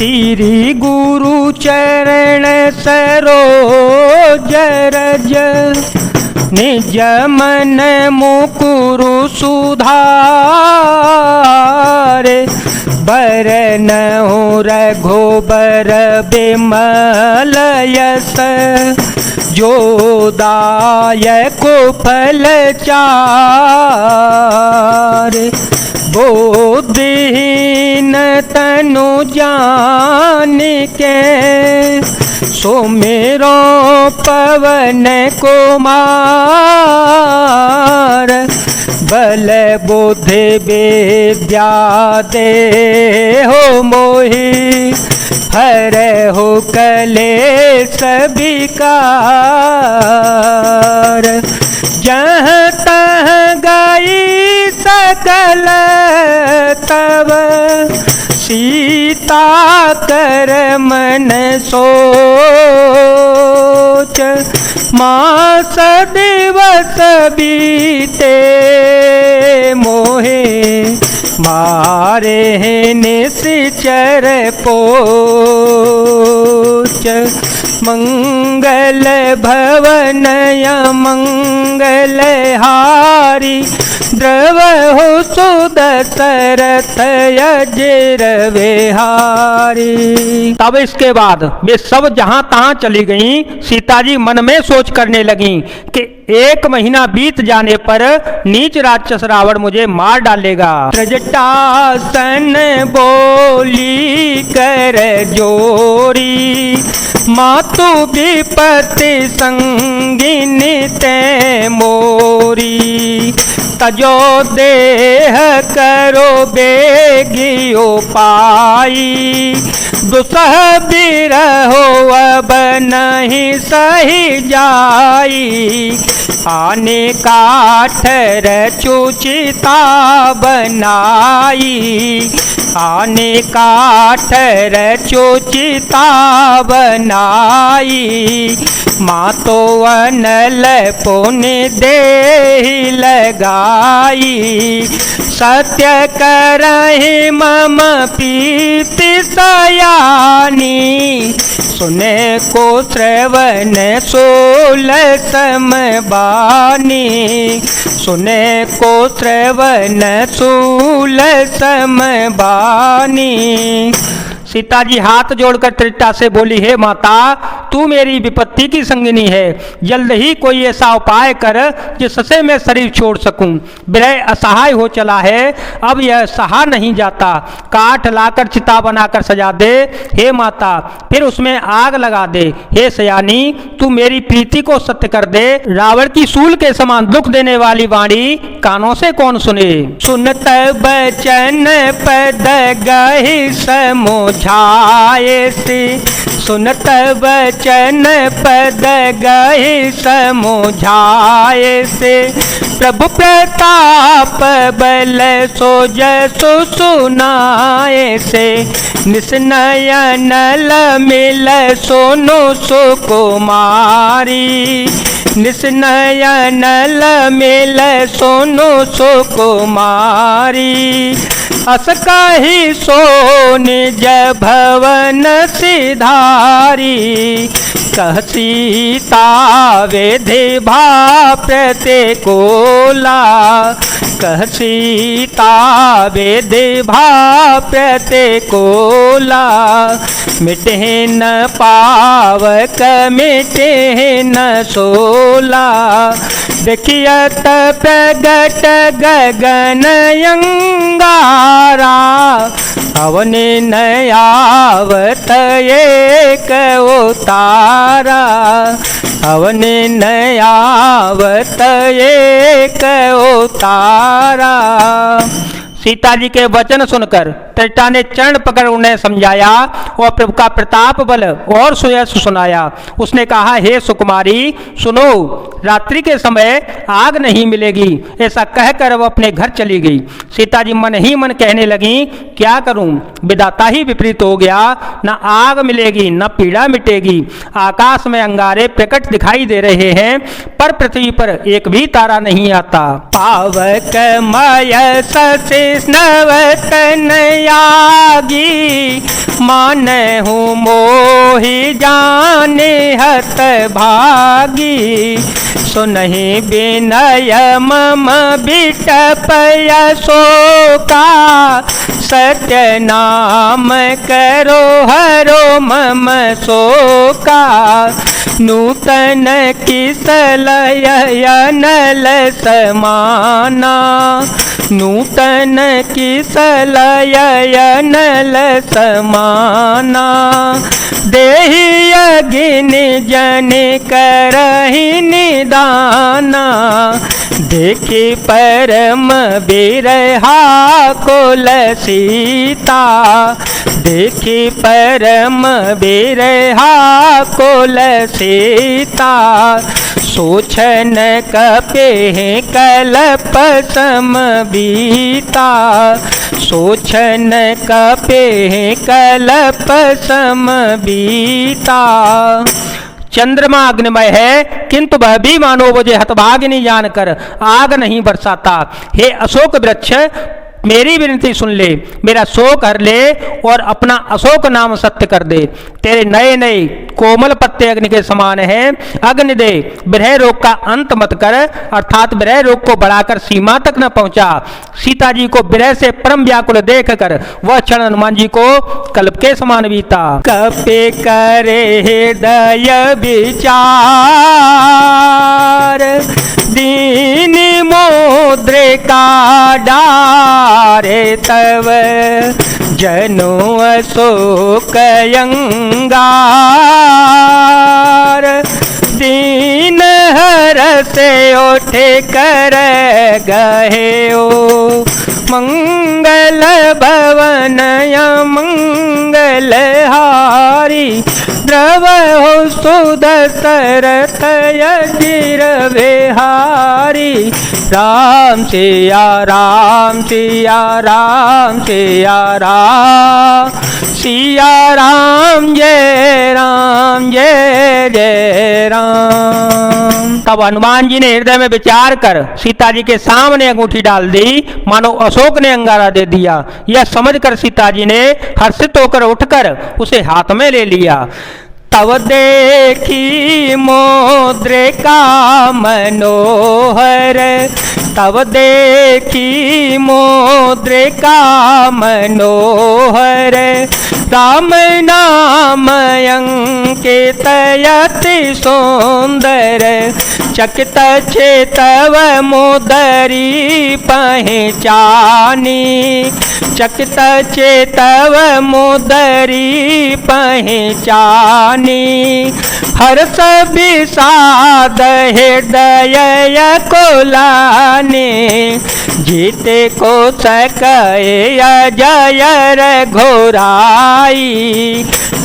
श्री गुरु चरण सरोज रज निज मन मुकुरु सुधारे बरनहु रघुबर बिमल यस जो दायको फल चारे बुद्धिहीन तनु जानिके सुमिरो पवन कुमार बल बुद्धि विद्या देहो मोहि हरहु कलेश विकार जहाँ तहाँ गई सकल तव सीता कर मन सोच मास दिवस बीते मोहे मारे निश्चर पोच मंगल भवन मंगल हारी द्रवहु सुदशरथ अजर विहारी। तब इसके बाद वे सब जहां तहां चली गईं। सीता जी मन में सोच करने लगीं कि 1 महीना बीत जाने पर नीच राक्षस रावण मुझे मार डालेगा। त्रजटासन बोली कर जोरी मातु विपत्ति संगिनी ते मोरी तजो देह करो बेगियो पाई दुसह बिरहो अब नहीं सही जाई आने काठर चुचिता बनाई आने काठर चुचिता बनाई माँ तो अनल पुण्य देहि लगाई सत्य करहि मम प्रीति सयानी सुने को श्रवण सोल समबानी सुने को श्रवण सूल समबानी। सीता जी हाथ जोड़कर त्रिजटा से बोली, हे माता तू मेरी विपत्ति की संगिनी है, जल्द ही कोई ऐसा उपाय कर जिससे मैं शरीर छोड़ सकूं। विरह असहाय हो चला है, अब यह सहा नहीं जाता। काठ लाकर चिता बनाकर सजा दे हे माता, फिर उसमें आग लगा दे। हे सयानी तू मेरी प्रीति को सत्य कर दे। रावण की सूल के समान दुख देने वाली वाणी कानों से कौन सुने। सुनत बचन पद गहि समझाए से सुनत वचन पद गहि समझाए से प्रभु प्रताप बल सो जसु सुनाए से निस्नयनल मिल सोनु सुकुमारी निस्नयनल मिल सोनु सुकुमारी अस कहि सो निज भवन सिधारी कह सीता वेधि भा प्रतिकूला कह सीता वेधि भा प्रतिकूला मिटे न पावक मिटे न सोला देखियत प्रगट गगन अंगारा अवनि नयावत एक उतारा अवनि नयावत एक उतारा। सीता जी के वचन सुनकर त्रिजटा ने चरण पकड़ उन्हें समझाया और प्रभु का प्रताप बल और सुयश सुनाया। उसने कहा, हे सुकुमारी सुनो, रात्रि के समय आग नहीं मिलेगी। ऐसा कहकर वह अपने घर चली गई। सीता जी मन ही मन कहने लगी, क्या करूं, विधाता ही विपरीत हो गया। न आग मिलेगी न पीड़ा मिटेगी। आकाश में अंगारे प्रकट दिखाई दे रहे हैं पर पृथ्वी पर एक भी तारा नहीं आता। पावक मय ससे वैष्णवतन यागी, मानहु मोहि जाने हत भागी। सुनहि विनय मम बिटपय शोका, सत्य नाम करो हरो मम शोका। नूतन किसलय अनल समाना, नूतन किसलय अनल समाना। देहि अग्नि जन करहि निदाना, देखि परम बिरहा कुल सीता। देखि परम बिरहा कुल सीता, सोचन कपेहि कल्प समबीता। सोचन कपेहि कल्प समबीता। चंद्रमा अग्निमय है, किंतु वह भी मानो मुझे हतभागिनी जानकर आग नहीं बरसाता। हे अशोक वृक्ष, मेरी विनती सुन ले, मेरा शोक हर ले और अपना अशोक नाम सत्य कर दे। तेरे नए नए कोमल पत्ते अग्नि के समान हैं। अग्नि दे, विरह रोग का अंत मत कर, अर्थात विरह रोग को बढ़ाकर सीमा तक न पहुंचा। सीता जी को विरह से परम व्याकुल देख कर वह क्षण हनुमान जी को कल्प के समान बीता। कपे करे हृदय विचार, दीन मुद्रिका डारे तव। जनु अशोक अंगार, दीन हरसे उठे कर गहे ओ। मंगल भवन मंगल हारी, द्रव हो सुदशरथ अजिर विहारी। राम सिया राम सिया राम सिया राम, सिया राम जय जय राम। तब हनुमान जी ने हृदय में विचार कर सीता जी के सामने अंगूठी डाल दी, मानो अशोक ने अंगारा दे दिया। यह समझकर सीता जी ने हर्षित होकर उठकर उसे हाथ में ले लिया। तव देखी मुद्रिका मनोहर, तव देखी मुद्रिका मनोहर। राम नाम अंकित अति सुंदर, चकित चेतव मुदरी पहचानी। चकित चेतव मुदरी पहचानी। हर्ष विषाद हृदय कुलाने, जीते को सके अजय रघुराई।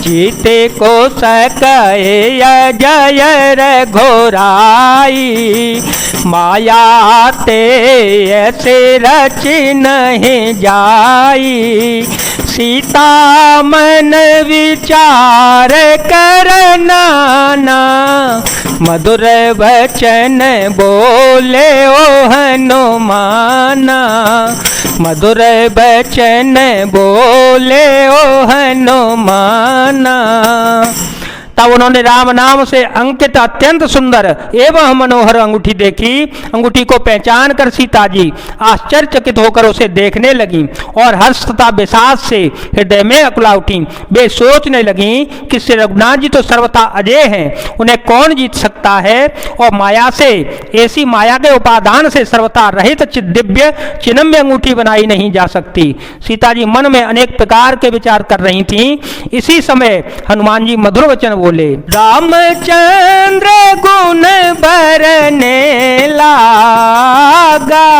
जीते को सके अजय रघुराई। माया ते ऐसे रच नहीं जाई। सीता मन विचार कर नाना, मधुर वचन बोले ओ हनुमाना। मधुर वचन बोले ओ हनुमाना। तब उन्होंने राम नाम से अंकित अत्यंत सुंदर एवं मनोहर अंगूठी देखी। अंगूठी को पहचान कर सीता जी आश्चर्यचकित होकर उसे देखने लगी और हर्ष तथा विषाद से हृदय में अकुला उठी। वे सोचने लगी कि श्री रघुनाथ जी तो सर्वथा अजय हैं, उन्हें कौन जीत सकता है। और माया से, ऐसी माया के उपादान से सर्वथा रहित दिव्य चिन्मय अंगूठी बनाई नहीं जा सकती। सीता जी मन में अनेक प्रकार के विचार कर रही थीं। इसी समय हनुमान जी मधुर वचन बोले। रामचंद्र गुण बरने लागा,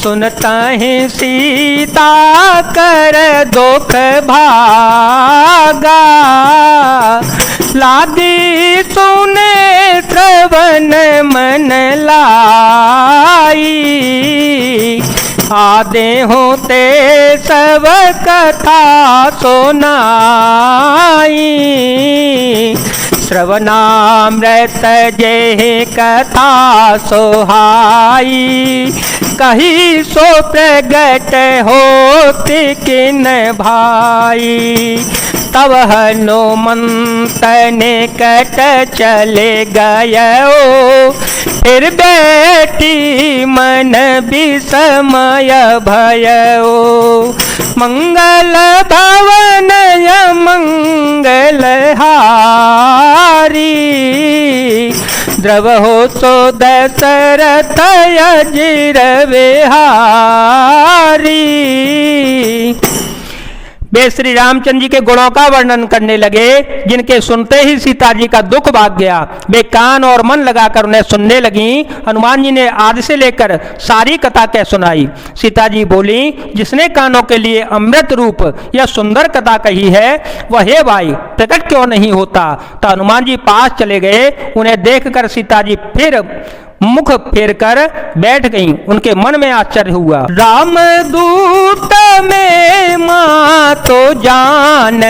सुनता ही सीता कर दुख भागा। लागी सुने श्रवण मन लाई, आदे होते सब कथा सुनाई। श्रवणामृत जे कथा सोहाई, कही सो प्रगट होते किन भाई। तब हनुमंत निकट चले गयो, फिर बैठी मन विस्मय भयो। मंगल भवन मंगल हारी, द्रवहो सो दशरथ अजिर बिहारी। वे श्री रामचंद्र जी के गुणों का वर्णन करने लगे, जिनके सुनते ही सीता जी का दुख भाग गया। वे कान और मन लगाकर उन्हें सुनने लगी। हनुमान जी ने आदि से लेकर सारी कथा कह सुनाई। सीता जी बोली, जिसने कानों के लिए अमृत रूप या सुंदर कथा कही है, वह हे भाई प्रकट क्यों नहीं होता। तो हनुमान जी पास चले गए। उन्हें देखकर सीता जी फिर मुख फेर कर बैठ गईं। उनके मन में आश्चर्य हुआ। राम दूत में मां तो जान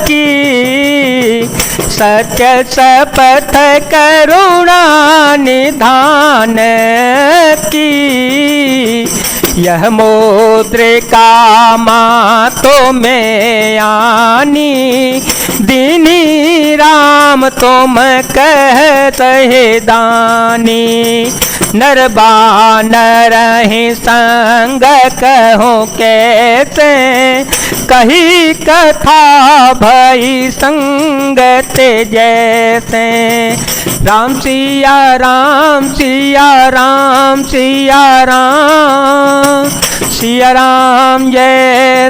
की, सत्य शपथ करुणा निधान की। यह मुद्रिका मां तो में आनी, दीनी राम तुम कहत हे दानी। नर बानर ही संग कहो कैसे, कही कथा भई संगत जैसे। राम सिया राम सिया राम सिया राम, सिया राम जय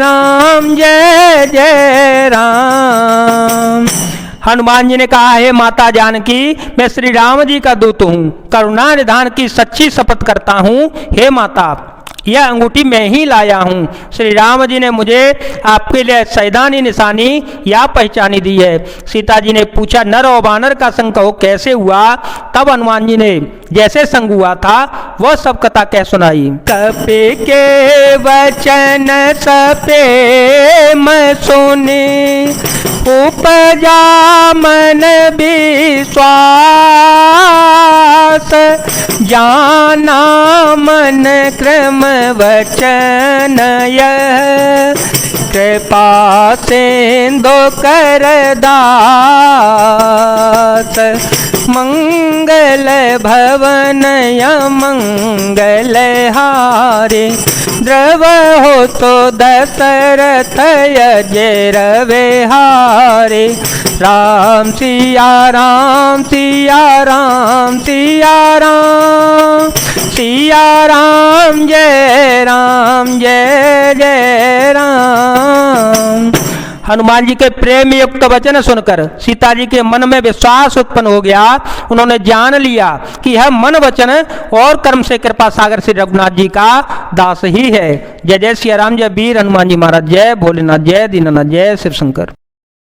जय राम। हनुमान जी ने कहा, हे माता जानकी, मैं श्री राम जी का दूत हूँ, करुणा निधान की सच्ची शपथ करता हूँ। हे माता, यह अंगूठी मैं ही लाया हूँ। श्री राम जी ने मुझे आपके लिए सैदानी निशानी या पहचानी दी है। सीता जी ने पूछा, नर और बानर का संग कहो कैसे हुआ। तब हनुमान जी ने जैसे संग हुआ था वह सब कथा कह सुनाई। कपि के वचन सपे मैं सुने, उपजा मन विश्वास। जाना मन क्रम वचन यह, कृपा सिंधु कर दास। मंगल भवन मंगल हारे, द्रव हो तो दशरथ अजिर बिहारे। राम सिया राम सिया राम सिया राम, सिया राम जय जय राम। हनुमान जी के प्रेम युक्त वचन सुनकर सीता जी के मन में विश्वास उत्पन्न हो गया। उन्होंने जान लिया कि यह मन वचन और कर्म से कृपा सागर श्री रघुनाथ जी का दास ही है। जय जय सिया राम, जय वीर हनुमान जी महाराज, जय भोलेनाथ, जय दीनानाथ, जय शिव शंकर।